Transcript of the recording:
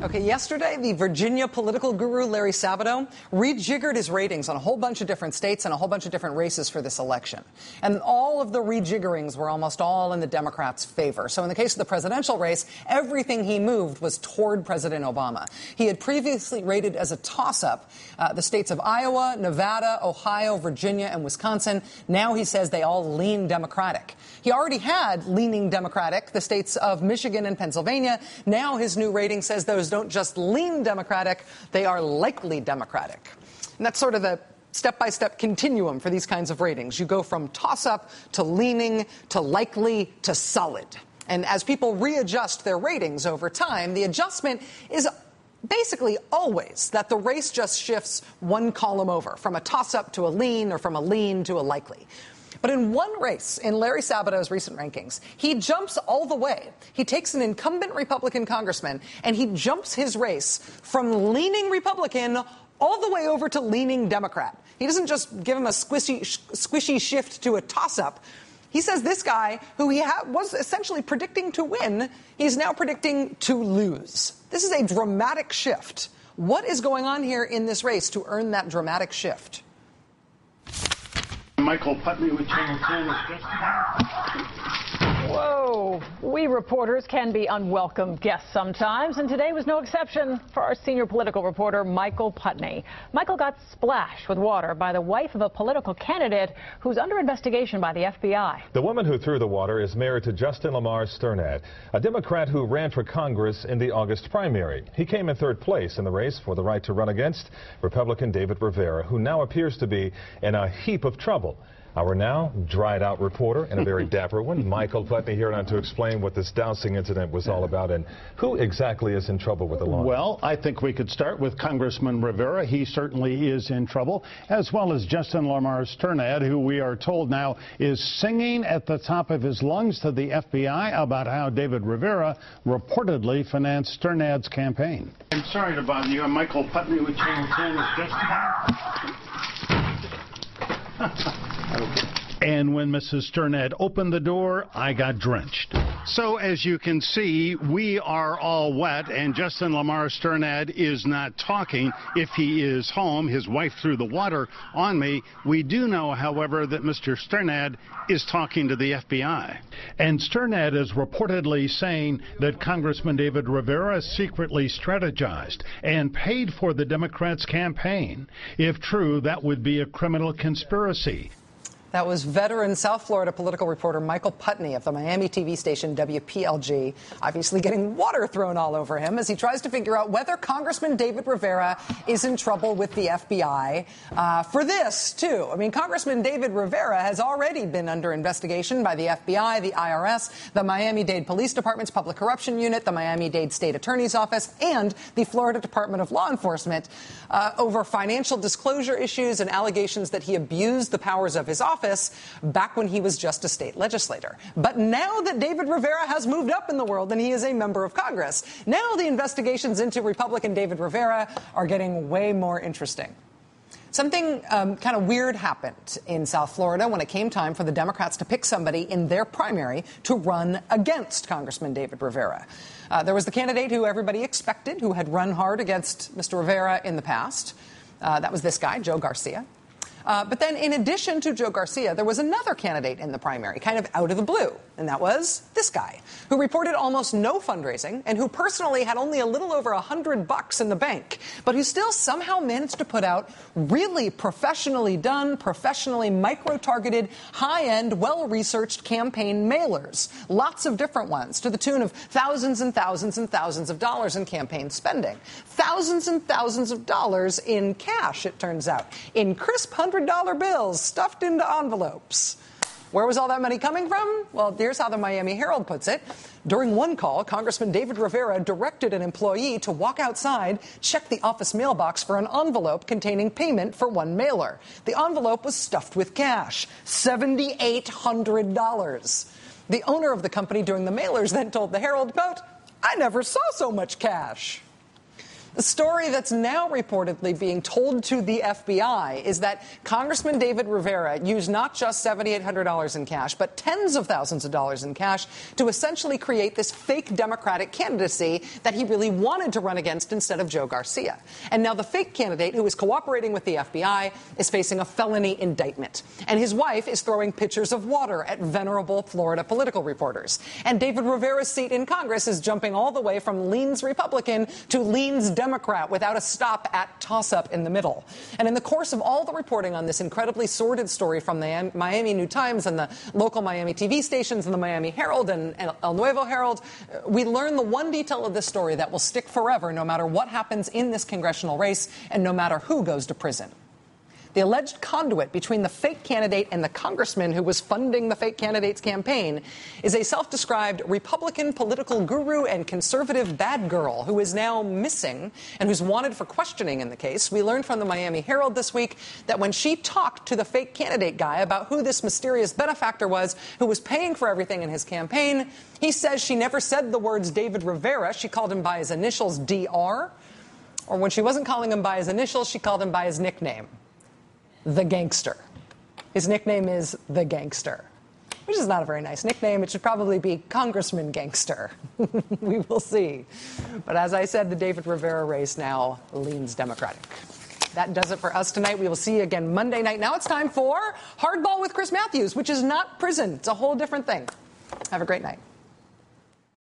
Okay, yesterday, the Virginia political guru Larry Sabato rejiggered his ratings on a whole bunch of different states and a whole bunch of different races for this election. And all of the rejiggerings were almost all in the Democrats' favor. So in the case of the presidential race, everything he moved was toward President Obama. He had previously rated as a toss-up the states of Iowa, Nevada, Ohio, Virginia, and Wisconsin. Now he says they all lean Democratic. He already had leaning Democratic, the states of Michigan and Pennsylvania. Now his new rating says those don't just lean Democratic, they are likely Democratic. And that's sort of the step-by-step continuum for these kinds of ratings. You go from toss-up to leaning to likely to solid. And as people readjust their ratings over time, the adjustment is basically always that the race just shifts one column over, from a toss-up to a lean or from a lean to a likely. But in one race, in Larry Sabato's recent rankings, he jumps all the way. He takes an incumbent Republican congressman and he jumps his race from leaning Republican all the way over to leaning Democrat. He doesn't just give him a squishy shift to a toss-up. He says this guy, who he was essentially predicting to win, he's now predicting to lose. This is a dramatic shift. What is going on here in this race to earn that dramatic shift? Michael Putney with Channel 10 is just... Whoa. We reporters can be unwelcome guests sometimes, and today was no exception for our senior political reporter, Michael Putney. Michael got splashed with water by the wife of a political candidate who's under investigation by the FBI. The woman who threw the water is married to Justin Lamar Sternad, a Democrat who ran for Congress in the August primary. He came in third place in the race for the right to run against Republican David Rivera, who now appears to be in a heap of trouble. Our now dried-out reporter, and a very dapper one, Michael Putney, here now to explain what this dousing incident was all about and who exactly is in trouble with the law. Well, I think we could start with Congressman Rivera. He certainly is in trouble, as well as Justin Lamar Sternad, who we are told now is singing at the top of his lungs to the FBI about how David Rivera reportedly financed Sternad's campaign. I'm sorry to bother you. I'm Michael Putney with Channel 10. And when Mrs. Sternad opened the door, I got drenched. So as you can see, we are all wet, and Justin Lamar Sternad is not talking. If he is home, his wife threw the water on me. We do know, however, that Mr. Sternad is talking to the FBI. And Sternad is reportedly saying that Congressman David Rivera secretly strategized and paid for the Democrats' campaign. If true, that would be a criminal conspiracy. That was veteran South Florida political reporter Michael Putney of the Miami TV station WPLG, obviously getting water thrown all over him as he tries to figure out whether Congressman David Rivera is in trouble with the FBI for this, too. I mean, Congressman David Rivera has already been under investigation by the FBI, the IRS, the Miami-Dade Police Department's Public Corruption Unit, the Miami-Dade State Attorney's Office, and the Florida Department of Law Enforcement over financial disclosure issues and allegations that he abused the powers of his office back when he was just a state legislator. But now that David Rivera has moved up in the world and he is a member of Congress, now the investigations into Republican David Rivera are getting way more interesting. Something kind of weird happened in South Florida when it came time for the Democrats to pick somebody in their primary to run against Congressman David Rivera. There was the candidate who everybody expected, who had run hard against Mr. Rivera in the past. That was this guy, Joe Garcia. But then in addition to Joe Garcia, there was another candidate in the primary, kind of out of the blue, and that was this guy, who reported almost no fundraising and who personally had only a little over $100 in the bank, but who still somehow managed to put out really professionally done, professionally micro-targeted, high-end, well-researched campaign mailers, lots of different ones, to the tune of thousands and thousands and thousands of dollars in campaign spending. Thousands and thousands of dollars in cash, it turns out, in crisp $100 bills stuffed into envelopes. Where was all that money coming from? Well, here's how the Miami Herald puts it. During one call, Congressman David Rivera directed an employee to walk outside, check the office mailbox for an envelope containing payment for one mailer. The envelope was stuffed with cash, $7,800. The owner of the company doing the mailers then told the Herald, quote, "I never saw so much cash." The story that's now reportedly being told to the FBI is that Congressman David Rivera used not just $7,800 in cash, but tens of thousands of dollars in cash to essentially create this fake Democratic candidacy that he really wanted to run against instead of Joe Garcia. And now the fake candidate, who is cooperating with the FBI, is facing a felony indictment. And his wife is throwing pitchers of water at venerable Florida political reporters. And David Rivera's seat in Congress is jumping all the way from leans Republican to leans Democrat without a stop at toss-up in the middle. And in the course of all the reporting on this incredibly sordid story from the Miami New Times and the local Miami TV stations and the Miami Herald and El Nuevo Herald, we learn the one detail of this story that will stick forever no matter what happens in this congressional race and no matter who goes to prison. The alleged conduit between the fake candidate and the congressman who was funding the fake candidate's campaign is a self-described Republican political guru and conservative bad girl who is now missing and who's wanted for questioning in the case. We learned from the Miami Herald this week that when she talked to the fake candidate guy about who this mysterious benefactor was who was paying for everything in his campaign, he says she never said the words David Rivera. She called him by his initials, DR. Or when she wasn't calling him by his initials, she called him by his nickname, The Gangster. His nickname is The Gangster, which is not a very nice nickname. It should probably be Congressman Gangster. We will see. But as I said, the David Rivera race now leans Democratic. That does it for us tonight. We will see you again Monday night. Now it's time for Hardball with Chris Matthews, which is not prison. It's a whole different thing. Have a great night.